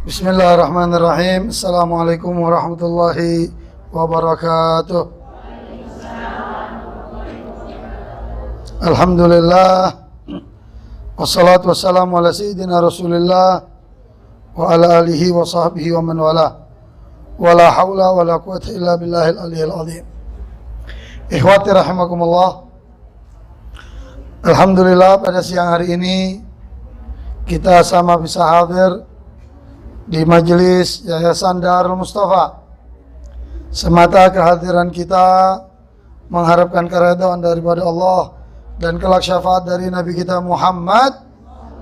Bismillahirrahmanirrahim. Assalamualaikum warahmatullahi wabarakatuh. Alhamdulillah. Wassalatu wassalamu ala sayyidina Rasulillah wa ala alihi wa sahbihi wa man wala. Wala hawla wala quwwata illa billahil aliyyil azim. Ikhwati rahimakumullah. Alhamdulillah pada siang hari ini kita sama bisa hadir di majelis Yayasan Darul Mustafa. Semata kehadiran kita mengharapkan keridhaan daripada Allah dan kelak syafaat dari Nabi kita Muhammad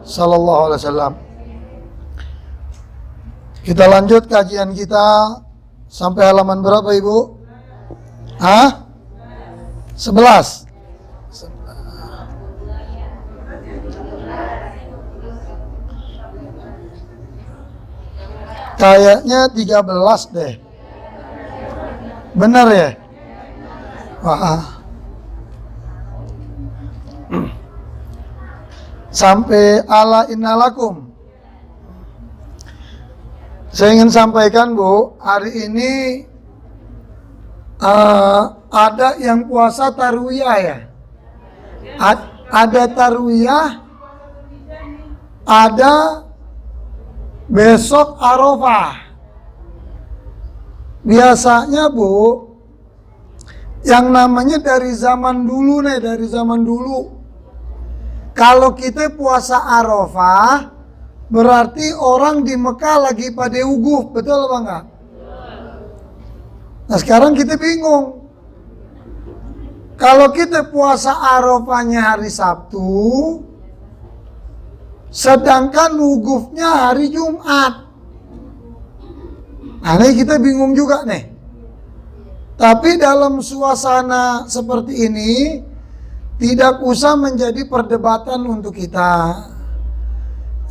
sallallahu alaihi wasallam. Kita lanjut kajian kita sampai halaman berapa, Ibu? 11. Kayaknya 13 deh. Benar ya? Wah. Sampai ala innalakum. Saya ingin sampaikan, Bu, hari ini ada yang puasa tarwiyah ya. Ada tarwiyah, ada besok Arafah. Biasanya, Bu, yang namanya dari zaman dulu nih, dari zaman dulu, kalau kita puasa Arafah, berarti orang di Mekah lagi pada wukuf, betul apa enggak? Nah sekarang kita bingung. Kalau kita puasa Arafahnya hari Sabtu, sedangkan wukufnya hari Jumat. Nah ini kita bingung juga nih. Tapi dalam suasana seperti ini tidak usah menjadi perdebatan untuk kita.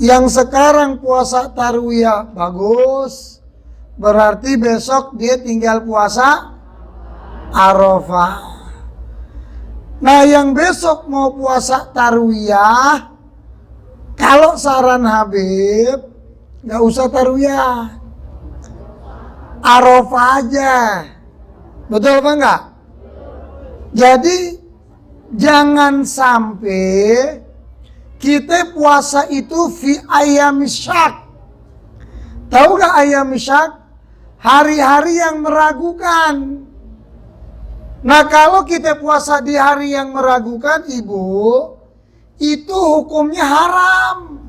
Yang sekarang puasa tarwiyah bagus, berarti besok dia tinggal puasa Arafah. Nah yang besok mau puasa tarwiyah, kalau saran Habib, nggak usah tarwiyah, Arafah aja, betul apa enggak? Jadi jangan sampai kita puasa itu fi ayyamis syak. Tahu nggak ayyamis syak? Hari-hari yang meragukan. Nah kalau kita puasa di hari yang meragukan, Ibu, itu hukumnya haram,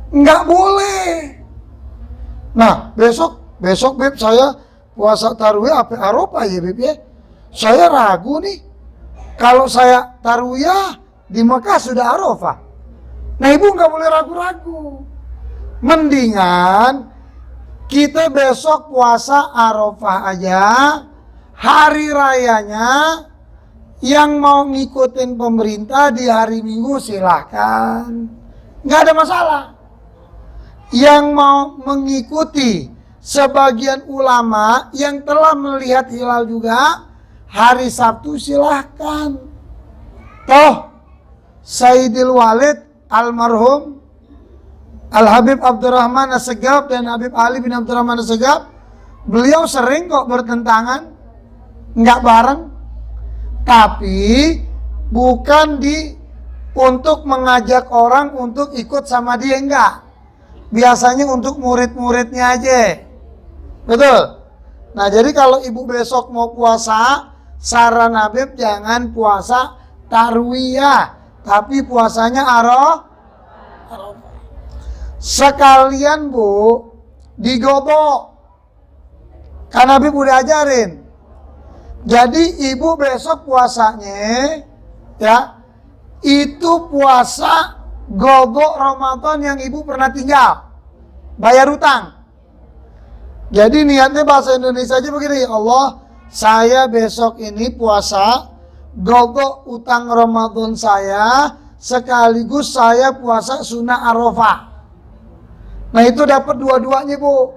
nggak boleh. Nah besok Beb saya puasa tarwiyah apa Arafah ya Beb ya? Saya ragu nih, kalau saya tarwiyah di Mekah sudah Arafah. Nah Ibu nggak boleh ragu-ragu. Mendingan kita besok puasa Arafah aja, hari rayanya. Yang mau ngikutin pemerintah di hari Minggu silahkan, nggak ada masalah. Yang mau mengikuti sebagian ulama yang telah melihat hilal juga hari Sabtu silahkan. Toh Sayyidil Walid almarhum Al-Habib Abdurrahman As-Segaf dan Habib Ali bin Abdurrahman As-Segaf, beliau sering kok bertentangan, nggak bareng. Tapi bukan untuk mengajak orang untuk ikut sama dia, enggak. Biasanya untuk murid-muridnya aja. Betul? Nah jadi kalau Ibu besok mau puasa, saran Habib jangan puasa tarwiyah, tapi puasanya Arafah. Sekalian Bu, digodok. Kan Habib udah ajarin. Jadi Ibu besok puasanya ya itu puasa godok Ramadan yang Ibu pernah tinggal, bayar utang. Jadi niatnya bahasa Indonesia aja begini, Allah, saya besok ini puasa godok utang Ramadan saya, sekaligus saya puasa sunnah Arafah. Nah itu dapat dua-duanya Bu,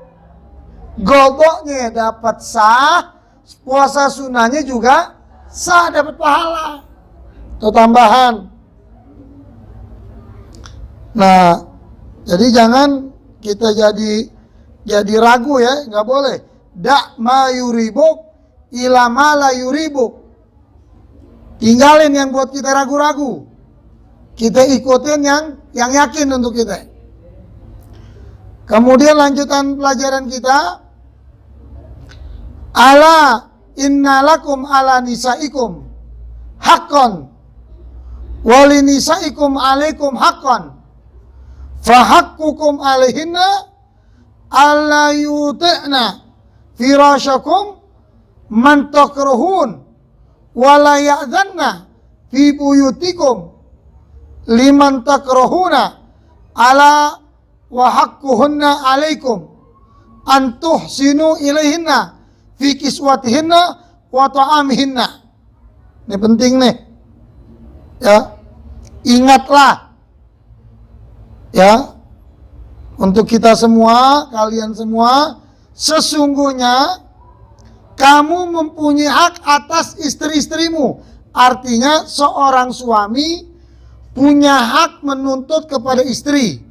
godoknya dapat sah, puasa sunnahnya juga sah, dapat pahala. Itu tambahan. Nah, jadi jangan kita jadi ragu ya, nggak boleh. Da' ma yuribuk ila ma la yuribuk. Tinggalin yang buat kita ragu-ragu. Kita ikutin yang yakin untuk kita. Kemudian lanjutan pelajaran kita. Ala innalakum ala nisaikum haqqan wali nisaikum alaikum haqqan fahaqqukum alaihinna alla yuti'na firasyakum man takrahun wala ya'dhanna fi buyutikum liman takrahuna ala wa haqquhunna alaikum an tuhsinu ilaihinna fi kiswatihinna wa ta'amihinna. Ini penting nih. Ya. Ingatlah. Ya. Untuk kita semua, kalian semua, sesungguhnya kamu mempunyai hak atas istri-istrimu. Artinya seorang suami punya hak menuntut kepada istri.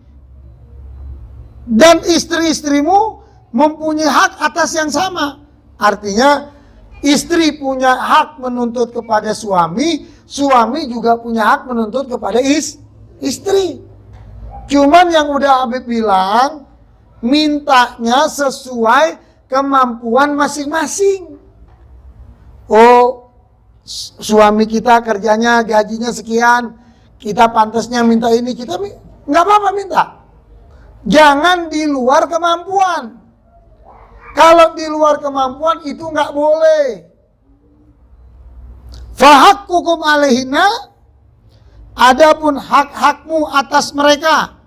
Dan istri-istrimu mempunyai hak atas yang sama. Artinya istri punya hak menuntut kepada suami, suami juga punya hak menuntut kepada istri. Cuman yang udah Habib bilang, mintanya sesuai kemampuan masing-masing. Oh, suami kita kerjanya gajinya sekian, kita pantasnya minta ini, kita nggak apa-apa minta. Jangan di luar kemampuan. Kalau di luar kemampuan itu nggak boleh. Fahaqqukum alaihinna, adapun hak-hakmu atas mereka,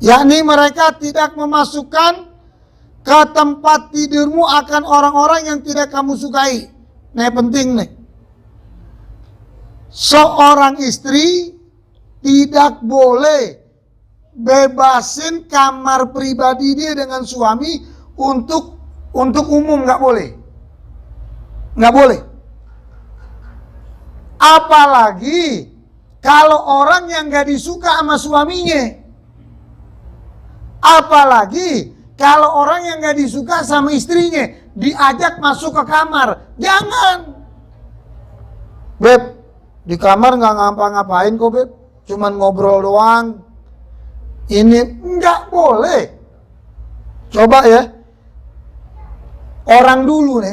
yakni mereka tidak memasukkan ke tempat tidurmu akan orang-orang yang tidak kamu sukai. Nah, penting nih. Seorang istri tidak boleh bebasin kamar pribadi dia dengan suami untuk umum, nggak boleh. Nggak boleh. Apalagi kalau orang yang nggak disuka sama suaminya. Apalagi kalau orang yang nggak disuka sama istrinya diajak masuk ke kamar. Jangan. Beb, di kamar nggak ngapa-ngapain kok, Beb. Cuman ngobrol doang. Ini nggak boleh. Coba ya. Orang dulu.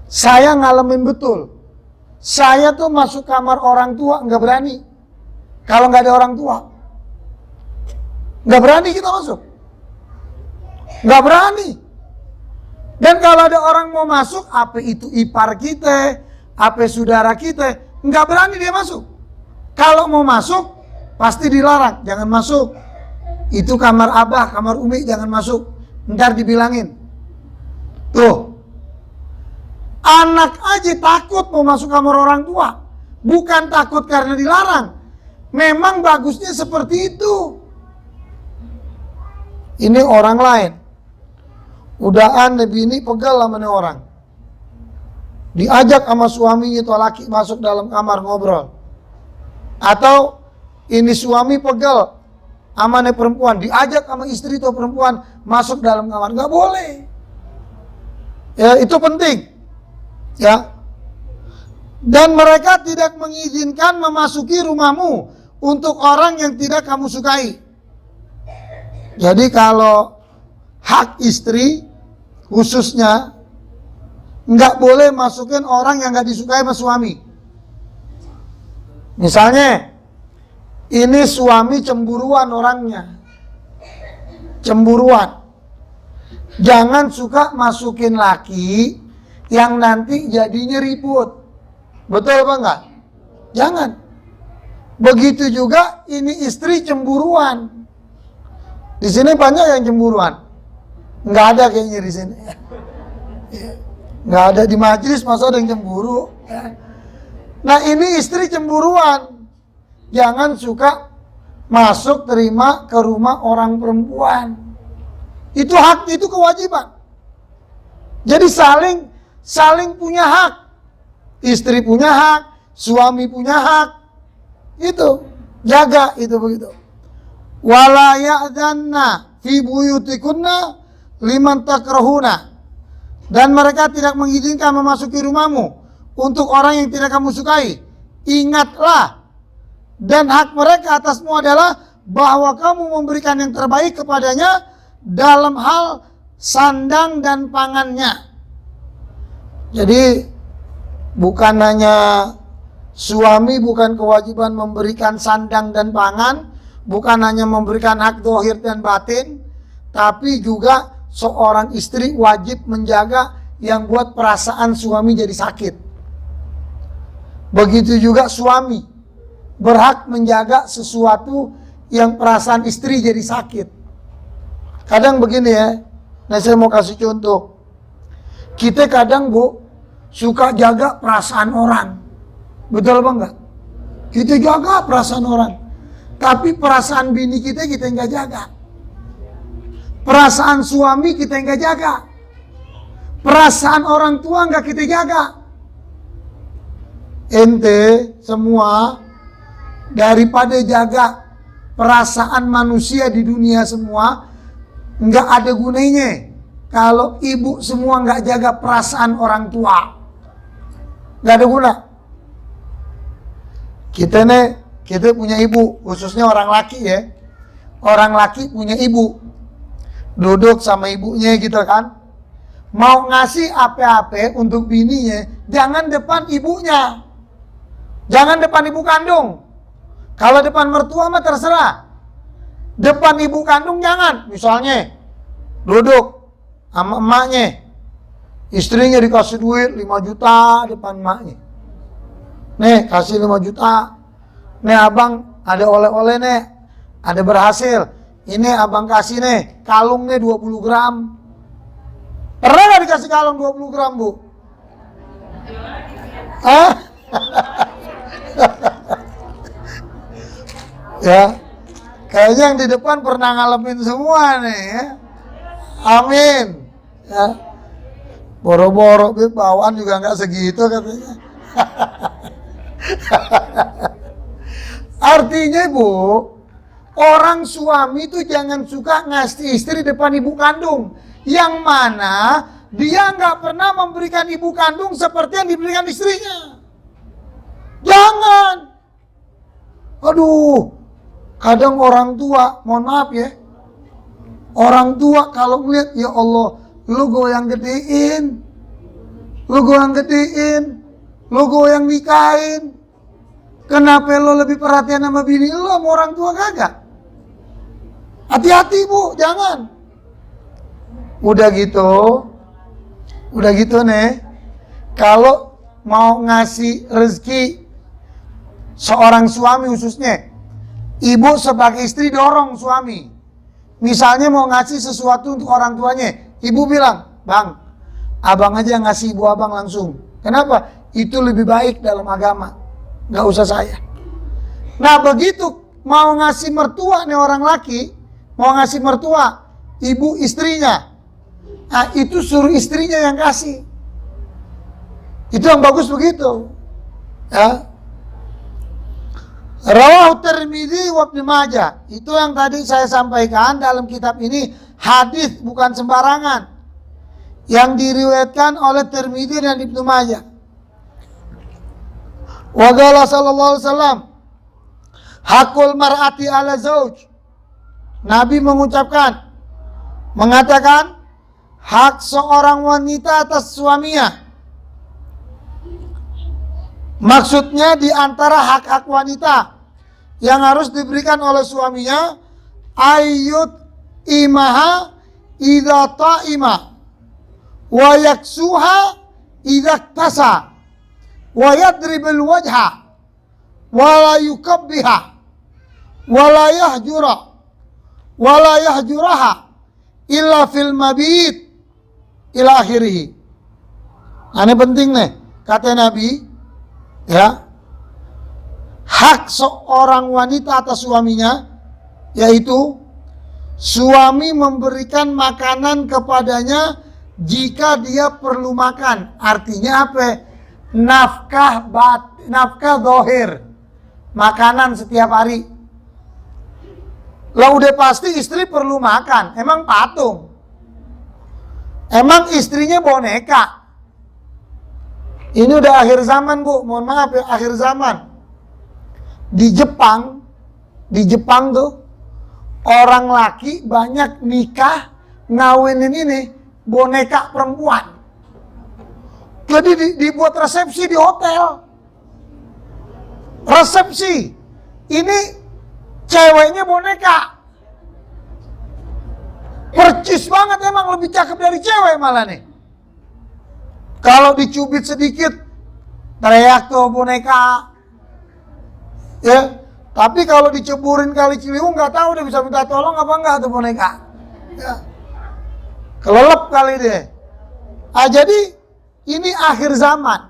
Saya ngalamin betul. Saya tuh masuk kamar orang tua nggak berani. Kalau nggak ada orang tua. Nggak berani kita masuk. Nggak berani. Dan kalau ada orang mau masuk, apa itu ipar kita, apa saudara kita, nggak berani dia masuk. Kalau mau masuk, pasti dilarang. Jangan masuk. Itu kamar abah, kamar umi, jangan masuk. Ntar dibilangin. Tuh, anak aja takut mau masuk kamar orang tua. Bukan takut karena dilarang. Memang bagusnya seperti itu. Ini orang lain. Udahan bini pegal sama nih orang. Diajak sama suaminya tuh laki masuk dalam kamar ngobrol. Atau ini suami pegal sama nih perempuan. Diajak sama istri tuh perempuan masuk dalam kamar. Nggak boleh. Ya, itu penting. Ya. Dan mereka tidak mengizinkan memasuki rumahmu untuk orang yang tidak kamu sukai. Jadi kalau hak istri khususnya nggak boleh masukin orang yang nggak disukai sama suami. Misalnya ini suami cemburuan orangnya. Cemburuan. Jangan suka masukin laki yang nanti jadinya ribut. Betul apa enggak? Jangan. Begitu juga ini istri cemburuan. Di sini banyak yang cemburuan. Enggak ada kayaknya di sini. Enggak ada di majelis, masa ada yang cemburu. Nah, ini istri cemburuan. Jangan suka masuk terima ke rumah orang perempuan. Itu hak, itu kewajiban. Jadi saling punya hak. Istri punya hak, suami punya hak. Itu, jaga itu begitu. wala ya'dhanna fi buyutikunna liman takrahuna, dan mereka tidak mengizinkan memasuki rumahmu untuk orang yang tidak kamu sukai. Ingatlah, dan hak mereka atasmu adalah bahwa kamu memberikan yang terbaik kepadanya dalam hal sandang dan pangannya. Jadi bukan hanya suami, bukan kewajiban memberikan sandang dan pangan, bukan hanya memberikan hak zahir dan batin, tapi juga seorang istri wajib menjaga yang buat perasaan suami jadi sakit. Begitu juga suami berhak menjaga sesuatu yang perasaan istri jadi sakit. Kadang begini ya, nah saya mau kasih contoh. Kita kadang Bu, suka jaga perasaan orang. Betul apa enggak? Kita jaga perasaan orang. Tapi perasaan bini kita nggak jaga. Perasaan suami kita nggak jaga. Perasaan orang tua nggak kita jaga. Ente semua daripada jaga perasaan manusia di dunia semua, nggak ada gunanya kalau ibu semua nggak jaga perasaan orang tua. Nggak ada guna. Kita punya ibu, khususnya orang laki ya. Orang laki punya ibu, duduk sama ibunya gitu kan. Mau ngasih apa-apa untuk bininya, jangan depan ibunya. Jangan depan ibu kandung. Kalau depan mertua mah terserah. Depan ibu kandung jangan. Misalnya duduk sama emaknya, istrinya dikasih duit 5 juta depan emaknya. Nih kasih 5 juta. Nih abang ada oleh-oleh nih, ada berhasil. Ini abang kasih nih, kalungnya 20 gram. Pernah gak dikasih kalung 20 gram Bu? Hah? Ya, kayaknya yang di depan pernah ngalamin semua nih ya. Amin. Ya. Boro-boro bawaan juga nggak segitu katanya. Artinya Bu, orang suami itu jangan suka ngasih istri depan ibu kandung, yang mana dia nggak pernah memberikan ibu kandung seperti yang diberikan istrinya. Jangan. Aduh, kadang orang tua, mohon maaf ya, orang tua kalau ngeliat, ya Allah, lu goyang gedein, lu goyang gedein, lu goyang nikahin. Kenapa lo lebih perhatian sama bini lo, sama orang tua kagak? Hati-hati Bu, jangan. Udah gitu nih, kalau mau ngasih rezeki seorang suami khususnya, ibu sebagai istri dorong suami. Misalnya mau ngasih sesuatu untuk orang tuanya, ibu bilang, bang, abang aja ngasih ibu abang langsung. Kenapa? Itu lebih baik dalam agama. Gak usah saya. Nah begitu mau ngasih mertua nih orang laki, mau ngasih mertua, ibu istrinya, nah itu suruh istrinya yang kasih. Itu yang bagus begitu. Ya. Rawahu Tirmidzi wa Ibnu Majah. Itu yang tadi saya sampaikan dalam kitab ini, hadis bukan sembarangan, yang diriwayatkan oleh Tirmidzi dan Ibnu Majah. Wa qala sallallahu alaihi wasallam, hakul mar'ati ala zauj. Nabi mengatakan hak seorang wanita atas suaminya. Maksudnya di antara hak-hak wanita yang harus diberikan oleh suaminya, ayyut imaha idza ta'ima wa yaksuha idza tasa wa yadribul wajha wa la yukabbiha wa la yahjuraha illa fil mabit ila akhirih. Ini penting nih, kata Nabi. Ya, hak seorang wanita atas suaminya, yaitu suami memberikan makanan kepadanya jika dia perlu makan. Artinya apa? Nafkah zahir, makanan setiap hari. Lah udah pasti istri perlu makan. Emang patung? Emang istrinya boneka? Ini udah akhir zaman, Bu. Mohon maaf ya, akhir zaman. Di Jepang tuh orang laki banyak nikah ngawinin ini boneka perempuan. Jadi dibuat resepsi di hotel. Resepsi. Ini ceweknya boneka. Percis banget, emang lebih cakep dari cewek malah nih. Kalau dicubit sedikit, teriak tuh boneka. Ya, tapi kalau diceburin kali Ciliwung nggak tahu dia bisa minta tolong apa enggak tuh boneka. Ya. Kelelep kali deh. Jadi ini akhir zaman.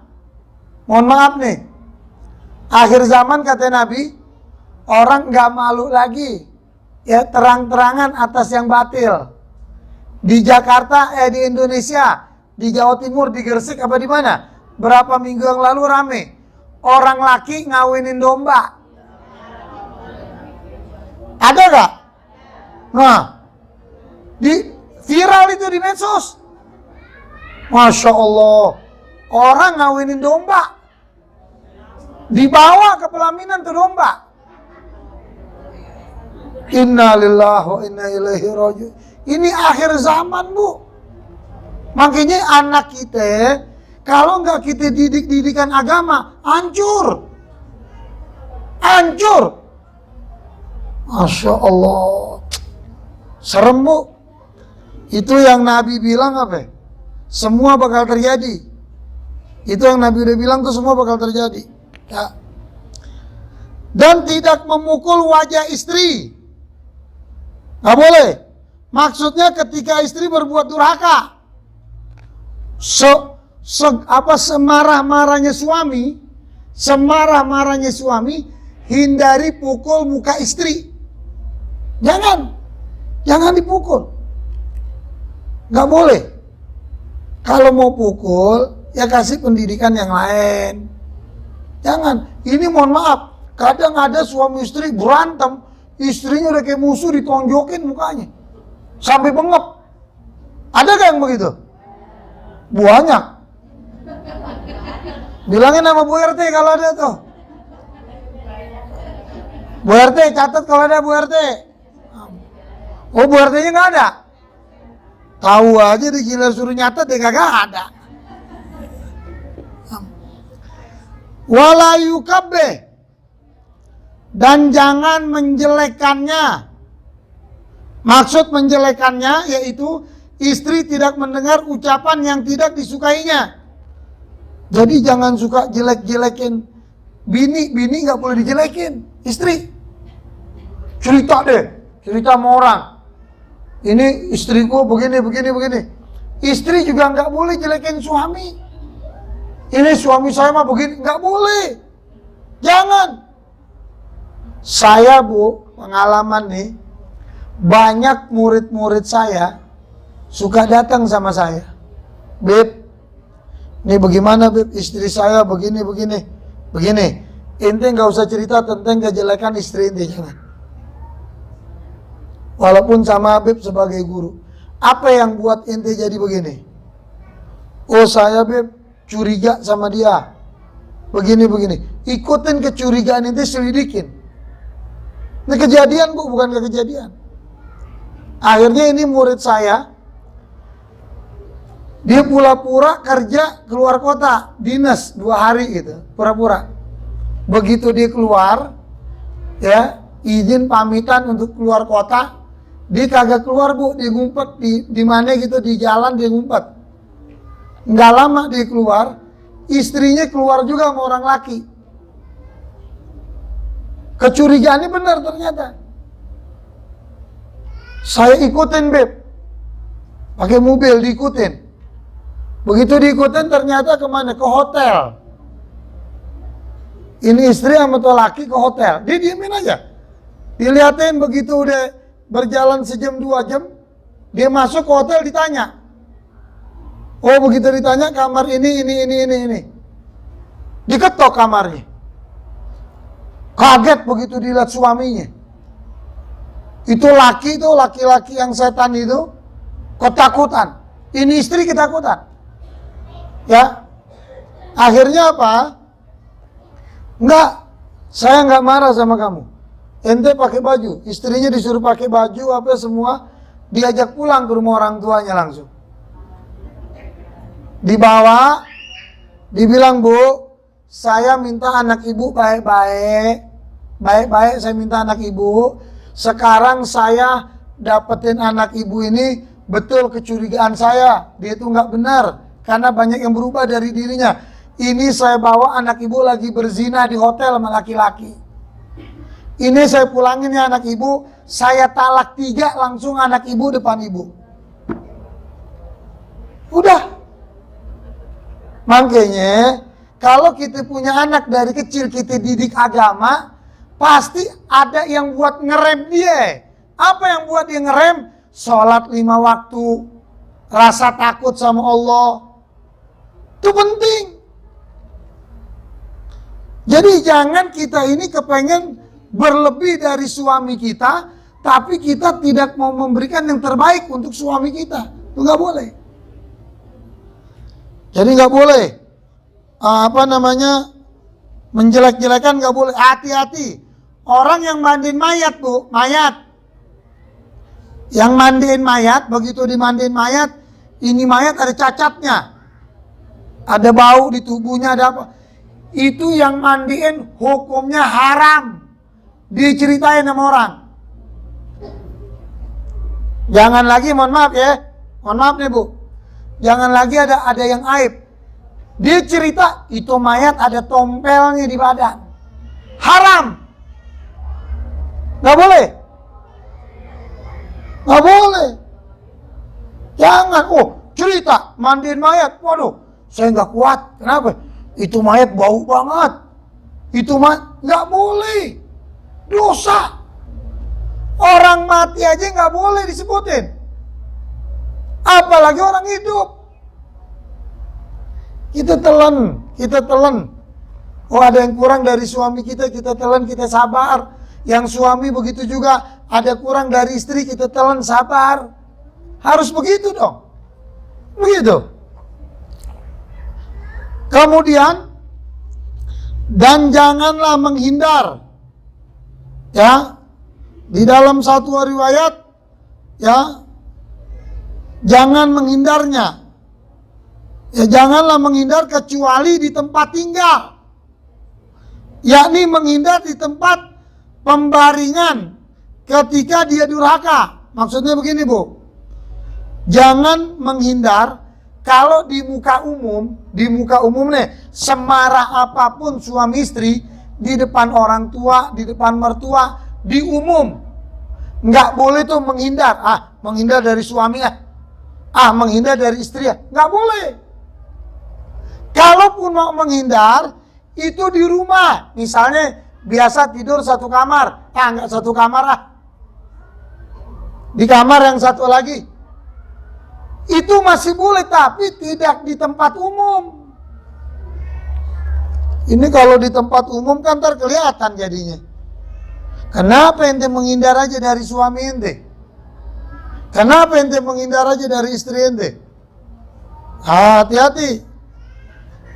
Mohon maaf nih. Akhir zaman kata Nabi, orang nggak malu lagi. Ya, terang-terangan atas yang batil. Di Jakarta, di Indonesia, di Jawa Timur, di Gresik apa di mana? Berapa minggu yang lalu rame. Orang laki ngawinin domba. Ada gak? Nah, viral itu di medsos. Masya Allah, orang ngawinin domba. Dibawa ke pelaminan tuh domba. Inna lillahi wa inna ilaihi raji'un. Ini akhir zaman, Bu. Makanya anak kita, kalau nggak kita didik didikan agama, hancur. Hancur. Masya Allah. Serem, Bu. Itu yang Nabi bilang apa? Semua bakal terjadi. Itu yang Nabi udah bilang tuh semua bakal terjadi. Ya. Dan tidak memukul wajah istri. Nggak boleh. Maksudnya ketika istri berbuat durhaka. Semarah-marahnya suami, hindari pukul muka istri. Jangan dipukul. Nggak boleh. Kalau mau pukul, ya kasih pendidikan yang lain. Jangan. Ini mohon maaf, kadang ada suami istri berantem, istrinya udah kayak musuh ditonjokin mukanya. Sampai bengep. Ada gak yang begitu? Banyak. Bilangin sama Bu RT kalau ada tuh. Bu RT, catat kalau ada Bu RT. Oh, Bu RT-nya gak ada? Tahu aja dikira suruh nyatet dia kagak ada. Wala yukabbih, dan jangan menjelekannya. Maksud menjelekannya yaitu istri tidak mendengar ucapan yang tidak disukainya. Jadi jangan suka jelek-jelekin bini nggak boleh dijelekin. Istri cerita sama orang. Ini istriku begini. Istri juga nggak boleh jelekin suami. Ini suami saya mah begini, nggak boleh. Jangan. Saya, Bu, pengalaman nih, banyak murid-murid saya suka datang sama saya. Beb, ini bagaimana Beb, istri saya begini. Ente nggak usah cerita tentang kejelekan istri ente, jangan. Walaupun sama Beb sebagai guru. Apa yang buat ente jadi begini? Oh, saya Beb curiga sama dia. Begini. Ikutin kecurigaan ente, selidikin. Ini kejadian, Bu, bukan kejadian. Akhirnya ini murid saya, dia pura-pura kerja keluar kota, dinas 2 hari gitu, pura-pura. Begitu dia keluar, ya, izin pamitan untuk keluar kota, dia kagak keluar, Bu, dia ngumpet di mana gitu, di jalan dia ngumpet. Nggak lama dia keluar, istrinya keluar juga sama orang laki. Kecurigaannya benar ternyata. Saya ikutin, Beb. Pakai mobil diikutin. Begitu diikutin ternyata kemana? Ke hotel. Ini istri sama tuh laki ke hotel. Dia diemin aja. Dilihatin begitu udah berjalan sejam 2 jam. Dia masuk ke hotel ditanya. Oh, begitu ditanya kamar ini. Diketok kamarnya. Kaget begitu dilihat suaminya. Itu laki-laki yang setan itu ketakutan. Ini istri ketakutan. Ya. Akhirnya apa? Saya enggak marah sama kamu. Ente pakai baju, istrinya disuruh pakai baju apa semua, diajak pulang ke rumah orang tuanya langsung. Dibawa, dibilang, "Bu, saya minta anak ibu baik-baik. Baik-baik saya minta anak ibu. Sekarang saya dapetin anak ibu ini, betul kecurigaan saya. Dia itu nggak benar, karena banyak yang berubah dari dirinya. Ini saya bawa anak ibu lagi berzina di hotel sama laki-laki. Ini saya pulangin ya anak ibu, saya talak 3 langsung anak ibu depan ibu." Udah. Makanya kalau kita punya anak dari kecil kita didik agama, pasti ada yang buat ngerem dia. Apa yang buat dia ngerem? Sholat 5 waktu, rasa takut sama Allah. Itu penting. Jadi jangan kita ini kepengen berlebih dari suami kita, tapi kita tidak mau memberikan yang terbaik untuk suami kita. Itu nggak boleh. Jadi nggak boleh menjelek-jelekan, nggak boleh. Hati-hati. Orang yang mandiin mayat, Bu, mayat. Yang mandiin mayat, begitu dimandiin mayat, ini mayat ada cacatnya. Ada bau di tubuhnya, ada apa. Itu yang mandiin hukumnya haram. Diceritain sama orang. Jangan lagi, mohon maaf ya. Mohon maaf nih, Bu. Jangan lagi ada yang aib. Dia cerita, itu mayat ada tompelnya di badan. Haram. Nggak boleh. Nggak boleh. Jangan. Cerita mandiin mayat. Waduh, saya nggak kuat. Kenapa? Itu mayat bau banget. Itu nggak boleh. Dosa. Orang mati aja nggak boleh disebutin. Apalagi orang hidup. Kita telan. Ada yang kurang dari suami kita telan, kita sabar. Yang suami begitu juga, ada kurang dari istri, kita telan, sabar. Harus begitu dong. Begitu. Kemudian, dan janganlah menghindar. Ya. Di dalam satu riwayat, ya, jangan menghindarnya. Ya, janganlah menghindar kecuali di tempat tinggal. Yakni menghindar di tempat pembaringan ketika dia durhaka. Maksudnya begini, Bu. Jangan menghindar kalau di muka umum nih, semarah apapun suami istri, di depan orang tua, di depan mertua, di umum. Nggak boleh tuh menghindar. Menghindar dari suami menghindar dari istri nggak boleh. Kalaupun mau menghindar, itu di rumah. Misalnya biasa tidur satu kamar, nggak satu kamar di kamar yang satu lagi. Itu masih boleh, tapi tidak di tempat umum. Ini kalau di tempat umum kan ntar kelihatan jadinya. Kenapa ente menghindar aja dari suami ente? Kenapa ente menghindar aja dari istri ente? Hati-hati.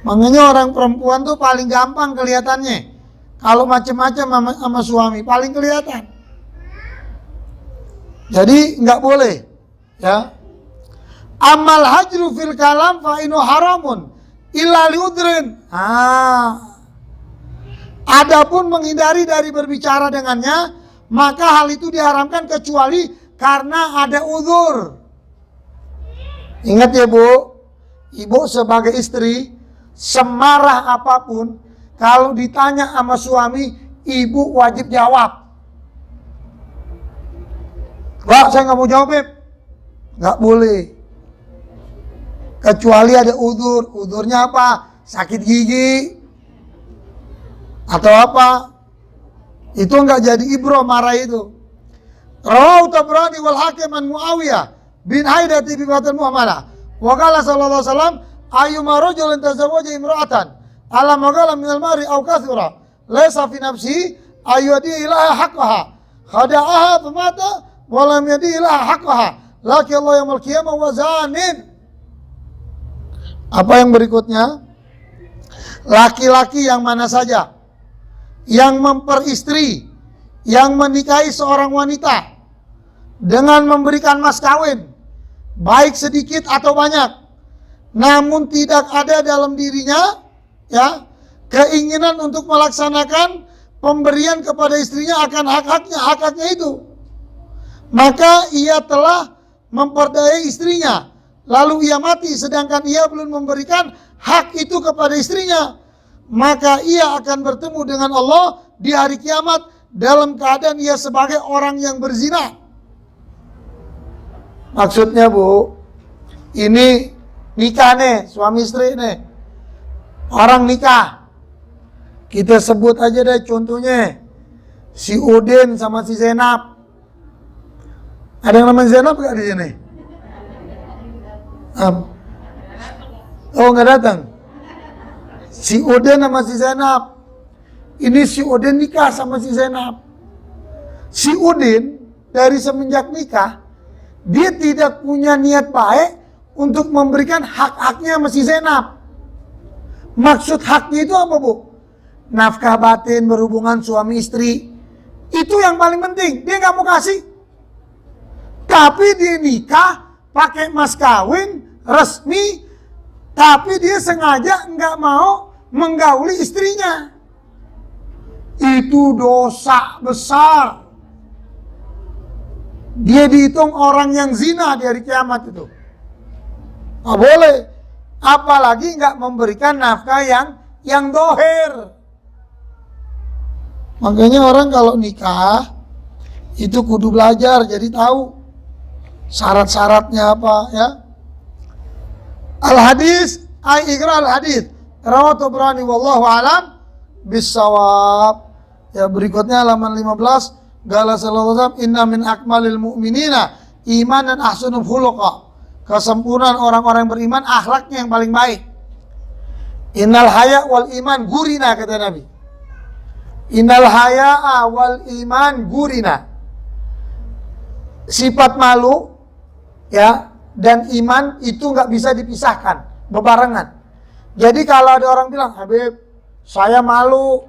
Makanya orang perempuan tuh paling gampang kelihatannya. Kalau macam-macam sama suami paling kelihatan. Jadi nggak boleh, ya. Amal hajru fil kalam fa inu haramun illa liudrin. Adapun menghindari dari berbicara dengannya, maka hal itu diharamkan kecuali karena ada uzur. Ingat ya, Bu, ibu sebagai istri, semarah apapun, kalau ditanya sama suami, ibu wajib jawab. Wah, saya nggak mau jawab, Beb. Nggak boleh. Kecuali ada uzur. Uzurnya apa? Sakit gigi. Atau apa? Itu nggak jadi ibro marah itu. Rawahu Tabrani wal Hakim an Muawiyah bin Haidati bi batal Muhammadah. Wa qala sallallahu alaihi wasallam ayyuma rajulin tazawwaja imra'atan ala magala min al-mari aw kathura laysa fi nafsi ayyudi ilaha haqqaha khada'aha famata wa lam yadilah haqqaha laki Allah yaumil qiyamah wa zanin. Apa yang berikutnya? Laki-laki yang mana saja yang memperistri, yang menikahi seorang wanita dengan memberikan mas kawin, baik sedikit atau banyak, namun tidak ada dalam dirinya ya keinginan untuk melaksanakan pemberian kepada istrinya akan hak-haknya itu, maka ia telah memperdayai istrinya, lalu ia mati sedangkan ia belum memberikan hak itu kepada istrinya, maka ia akan bertemu dengan Allah di hari kiamat dalam keadaan ia sebagai orang yang berzina. Maksudnya Bu, ini nikah nih, suami istri nih, orang nikah, kita sebut aja deh contohnya si Udin sama si Zainab. Ada yang namanya Zainab gak di sini? Oh nggak datang. Si Udin sama si Zainab. Ini si Udin nikah sama si Zainab. Si Udin dari semenjak nikah, dia tidak punya niat baik untuk memberikan hak-haknya sama si Zainab. Maksud haknya itu apa Bu? Nafkah batin berhubungan suami istri. Itu yang paling penting. Dia nggak mau kasih. Tapi dia nikah pakai mas kawin resmi, tapi dia sengaja nggak mau menggauli istrinya. Itu dosa besar. Dia dihitung orang yang zina di hari kiamat itu. Nggak boleh. Apalagi nggak memberikan nafkah yang dohir. Makanya orang kalau nikah itu kudu belajar, jadi tahu syarat-syaratnya apa ya. Al-hadis iqra al-hadis rawat Tabrani wallahu alam bisawab. Ya berikutnya halaman 15, qala sallallahu alaihi wasallam inna min akmalil mu'minina imanan ahsanul khuluqa. Kesempurnaan orang-orang beriman akhlaknya yang paling baik. Innal haya wal iman gurina, kata Nabi. Innal haya wal iman gurina. Sifat malu ya dan iman itu nggak bisa dipisahkan, bebarengan. Jadi kalau ada orang bilang, Habib, saya malu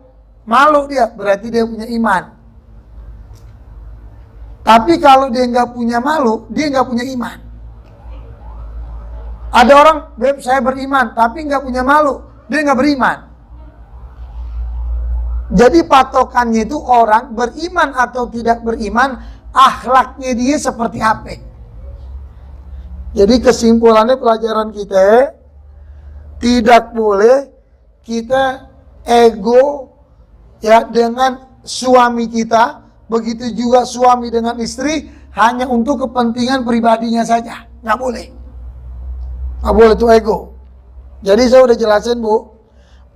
dia, berarti dia punya iman. Tapi kalau dia nggak punya malu, dia nggak punya iman. Ada orang, Habib, saya beriman, tapi nggak punya malu, dia nggak beriman. Jadi patokannya itu orang beriman atau tidak beriman, akhlaknya dia seperti apa. Jadi kesimpulannya pelajaran kita, tidak boleh kita ego ya dengan suami kita, begitu juga suami dengan istri hanya untuk kepentingan pribadinya saja, nggak boleh. Nggak boleh itu ego. Jadi saya udah jelasin Bu,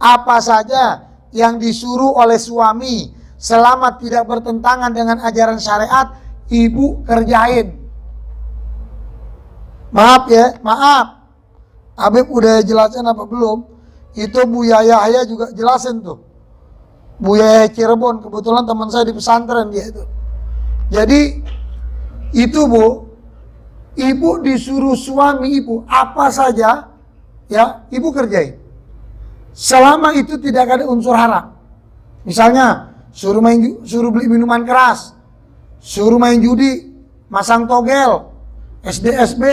apa saja yang disuruh oleh suami selama tidak bertentangan dengan ajaran syariat, ibu kerjain. Maaf ya, maaf. Habib udah jelasin apa belum? Itu Bu Yahya juga jelasin tuh. Bu Yahya Cirebon, kebetulan teman saya di pesantren dia itu. Jadi itu Bu, ibu disuruh suami ibu apa saja ya, ibu kerjain. Selama itu tidak ada unsur haram. Misalnya suruh beli minuman keras, suruh main judi, masang togel, SDSB,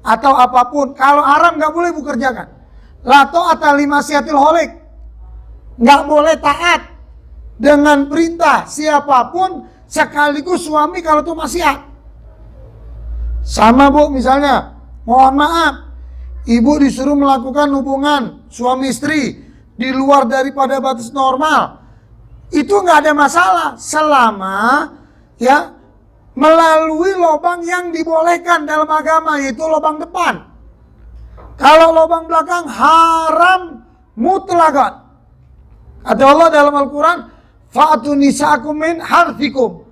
atau apapun. Kalau haram nggak boleh ibu kerjakan. Lato atali masiatil holik, nggak boleh taat dengan perintah siapapun sekaligus suami kalau itu maksiat. Sama Bu, misalnya, mohon maaf, ibu disuruh melakukan hubungan suami istri di luar daripada batas normal, itu nggak ada masalah selama ya melalui lubang yang dibolehkan dalam agama, yaitu lubang depan. Kalau lubang belakang haram mutlakan. Kata Allah dalam Al-Quran, fa'atu nisa'akum min harthikum.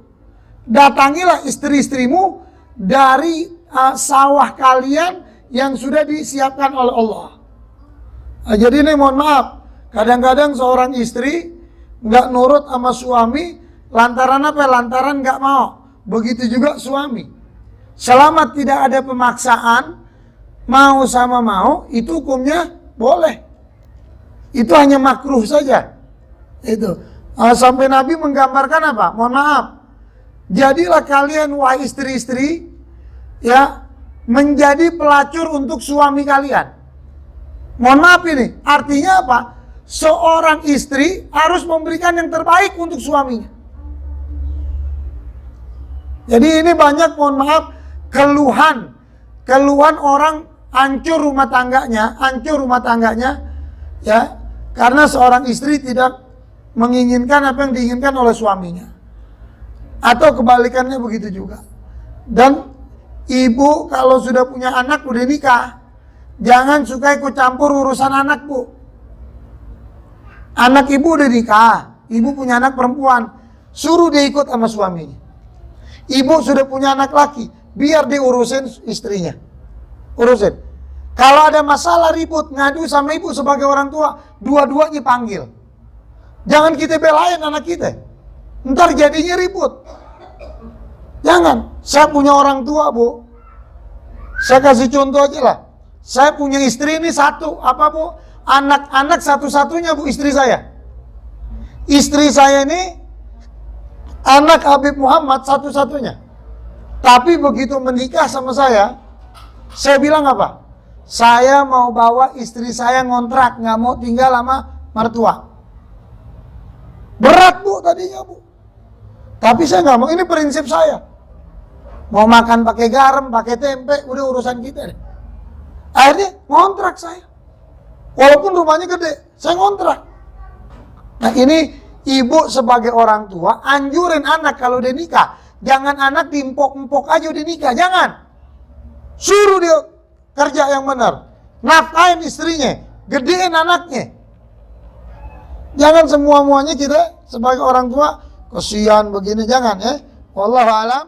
Datangilah istri-istrimu dari sawah kalian yang sudah disiapkan oleh Allah. Nah, jadi ini mohon maaf, kadang-kadang seorang istri nggak nurut sama suami, Lantaran apa? Lantaran nggak mau. Begitu juga suami. Selama tidak ada pemaksaan, mau sama mau, itu hukumnya boleh. Itu hanya makruh saja. Itu. Sampai Nabi menggambarkan apa? Mohon maaf. Jadilah kalian wahai istri-istri, ya, menjadi pelacur untuk suami kalian. Mohon maaf ini, artinya apa? Seorang istri harus memberikan yang terbaik untuk suaminya. Jadi ini banyak, mohon maaf, keluhan orang hancur rumah tangganya, ya, karena seorang istri tidak menginginkan apa yang diinginkan oleh suaminya. Atau kebalikannya begitu juga. Dan ibu kalau sudah punya anak, udah nikah, jangan suka ikut campur urusan anak, Bu. Anak ibu udah nikah, ibu punya anak perempuan, suruh dia ikut sama suaminya. Ibu sudah punya anak laki, biar dia urusin istrinya. Urusin. Kalau ada masalah ribut, ngadu sama ibu sebagai orang tua, dua-duanya panggil. Jangan kita belain anak kita. Ntar jadinya ribut. Jangan. Saya punya orang tua, Bu. Saya kasih contoh aja lah. Saya punya istri ini satu. Apa, Bu? Anak-anak satu-satunya, Bu, istri saya. Istri saya ini anak Habib Muhammad satu-satunya. Tapi begitu menikah sama saya bilang apa? Saya mau bawa istri saya ngontrak, nggak mau tinggal sama mertua. Berat, Bu, tadinya, Bu. Tapi saya nggak mau, ini prinsip saya. Mau makan pakai garam, pakai tempe, udah urusan kita deh. Akhirnya ngontrak saya. Walaupun rumahnya gede, saya ngontrak. Nah ini ibu sebagai orang tua, anjurin anak kalau udah nikah. Jangan anak diempok-empok aja udah nikah, jangan. Suruh dia kerja yang benar. Nafkahin istrinya, gedein anaknya. Jangan semua-muanya kita sebagai orang tua, kesian begini, jangan ya. Wallahu a'lam.